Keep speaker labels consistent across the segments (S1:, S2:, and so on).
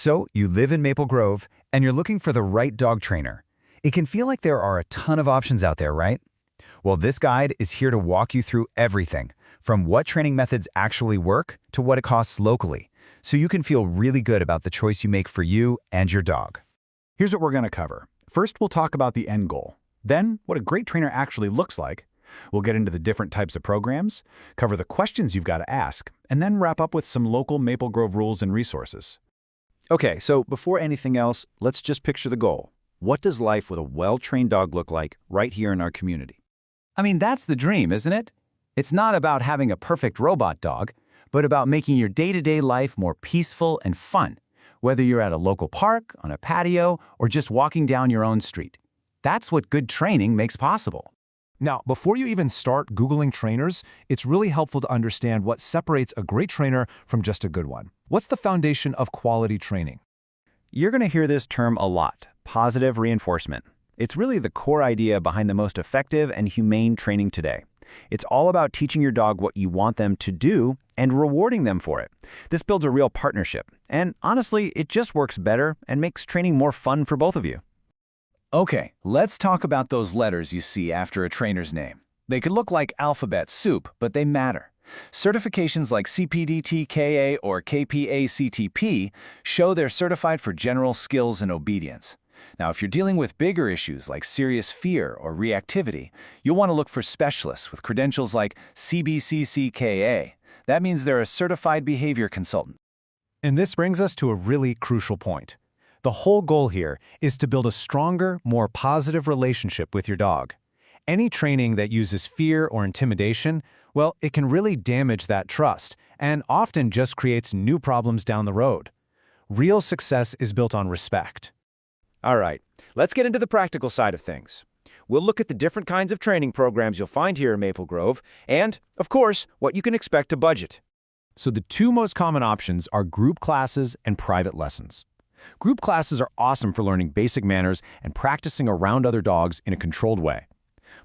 S1: So you live in Maple Grove, and you're looking for the right dog trainer. It can feel like there are a ton of options out there, right? Well, this guide is here to walk you through everything, from what training methods actually work to what it costs locally, so you can feel really good about the choice you make for you and your dog.
S2: Here's what we're going to cover. First, we'll talk about the end goal. Then, what a great trainer actually looks like. We'll get into the different types of programs, cover the questions you've got to ask, and then wrap up with some local Maple Grove rules and resources.
S3: Okay, so before anything else, let's just picture the goal. What does life with a well-trained dog look like right here in our community?
S4: I mean, that's the dream, isn't it? It's not about having a perfect robot dog, but about making your day-to-day life more peaceful and fun, whether you're at a local park, on a patio, or just walking down your own street. That's what good training makes possible.
S5: Now, before you even start Googling trainers, it's really helpful to understand what separates a great trainer from just a good one. What's the foundation of quality training?
S3: You're going to hear this term a lot, positive reinforcement. It's really the core idea behind the most effective and humane training today. It's all about teaching your dog what you want them to do and rewarding them for it. This builds a real partnership, and honestly, it just works better and makes training more fun for both of you.
S1: Okay, let's talk about those letters you see after a trainer's name. They could look like alphabet soup, but they matter. Certifications like CPDT-KA or KPA-CTP show they're certified for general skills and obedience. Now, if you're dealing with bigger issues like serious fear or reactivity, you'll want to look for specialists with credentials like CBCCKA. That means they're a certified behavior consultant.
S5: And this brings us to a really crucial point. The whole goal here is to build a stronger, more positive relationship with your dog. Any training that uses fear or intimidation, well, it can really damage that trust and often just creates new problems down the road. Real success is built on respect.
S4: All right, let's get into the practical side of things. We'll look at the different kinds of training programs you'll find here in Maple Grove and, of course, what you can expect to budget.
S5: So the two most common options are group classes and private lessons. Group classes are awesome for learning basic manners and practicing around other dogs in a controlled way.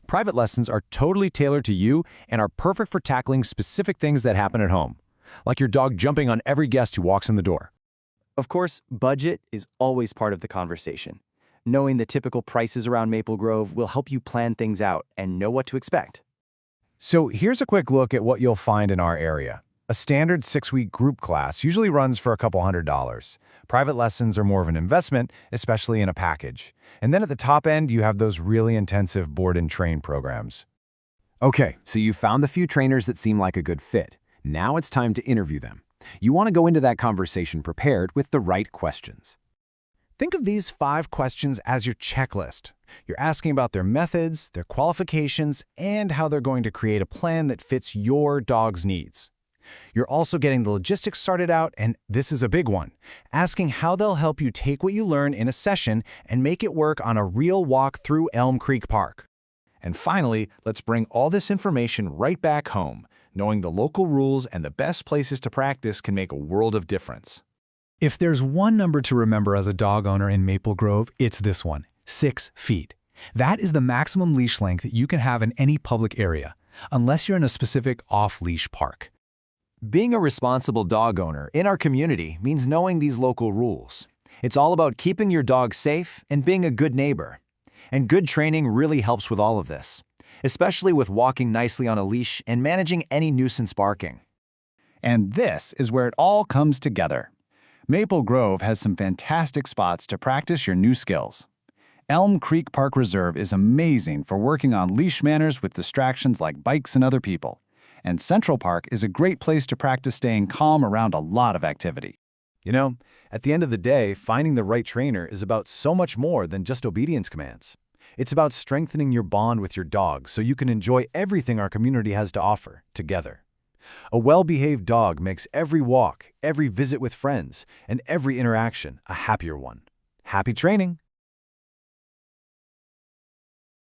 S5: Private lessons are totally tailored to you and are perfect for tackling specific things that happen at home, like your dog jumping on every guest who walks in the door.
S6: Of course, budget is always part of the conversation. Knowing the typical prices around Maple Grove will help you plan things out and know what to expect.
S5: So here's a quick look at what you'll find in our area. A standard 6-week group class usually runs for a couple $100s. Private lessons are more of an investment, especially in a package. And then at the top end, you have those really intensive board and train programs.
S3: Okay, so you found the few trainers that seem like a good fit. Now it's time to interview them. You want to go into that conversation prepared with the right questions.
S5: Think of these 5 questions as your checklist. You're asking about their methods, their qualifications, and how they're going to create a plan that fits your dog's needs. You're also getting the logistics started out, and this is a big one, asking how they'll help you take what you learn in a session and make it work on a real walk through Elm Creek Park. And finally, let's bring all this information right back home. Knowing the local rules and the best places to practice can make a world of difference. If there's one number to remember as a dog owner in Maple Grove, it's this one, 6 feet. That is the maximum leash length you can have in any public area, unless you're in a specific off-leash park.
S1: Being a responsible dog owner in our community means knowing these local rules. It's all about keeping your dog safe and being a good neighbor. And good training really helps with all of this, especially with walking nicely on a leash and managing any nuisance barking. And this is where it all comes together. Maple Grove has some fantastic spots to practice your new skills. Elm Creek Park Reserve is amazing for working on leash manners with distractions like bikes and other people. And Central Park is a great place to practice staying calm around a lot of activity.
S5: You know, at the end of the day, finding the right trainer is about so much more than just obedience commands. It's about strengthening your bond with your dog so you can enjoy everything our community has to offer together. A well-behaved dog makes every walk, every visit with friends, and every interaction a happier one. Happy training!